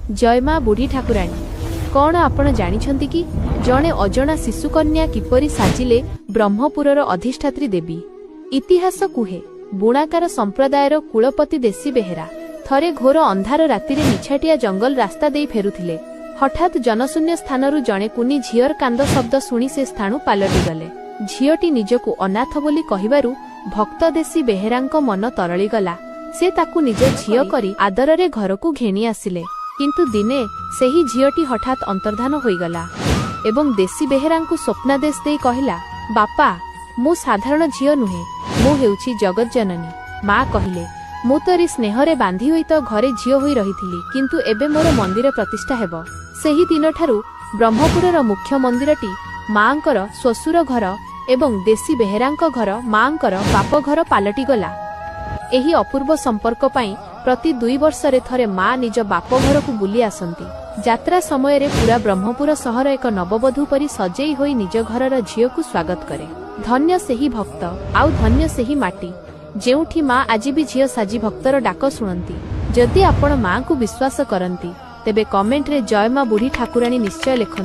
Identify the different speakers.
Speaker 1: जय माँ बुढ़ी ठाकुराणी। कौन आपण जानिछंती कि जणे अजणा शिशुकन्या किपरि साजिले ब्रह्मपुरर अधिष्ठात्री देवी। इतिहास कुहे बुणाकार संप्रदायर कुलपति देसी बेहेरा थरे घोर अंधार रातिरे निछाटिया जंगल रास्ता देई फेरुथिले। हठात जनशून्य स्थानरु जणे कुनी झियर कांद शब्द शुणी से स्थानु पालटि गले। झियटी निजकु अनाथ बोली कहिबारु भक्त देसी बेहेरांक मन तरळी गला। से ताकु निज झिय करी आदररे घरकु घेणी आसिले। किंतु दिने सेही झियटी हठात अंतर्धान होईगला एवं देसी बेहेरांकु स्वप्नादेश देई कहिला, बापा मु साधारण झिय नुहे, मु हेउछि जगत जननी। माँ कहिले, मु तोरी स्नेहरे बांधी होई तो घरे झिय होई रहिथिली, किंतु एबे मोर मंदिर प्रतिष्ठा हेबो। सेही दिनठारु ब्रह्मपुरर मुख्य मंदिरटी माँकर श्वशुर घर एवं देसी बेहेरांक घर माँकर बाप घर पालटि गला। एही अपूर्व संपर्क पाई प्रति 2 वर्षरे थरे माँ निज बाप घर को बुली आसंती। यात्रा समय रे पूरा ब्रह्मपुर सहर एक नववधू परी सजेई होई निज घरर झियो को स्वागत करे। धन्य सेही भक्त आउ धन्य सेही माटी जेउठी माँ आज भी झियो साजी भक्तर डाक शुणती। जदि आपण माँ को विश्वास करती तेबे कमेंट रे जय माँ बुढ़ी ठाकुराणी निश्चय लिखंतु।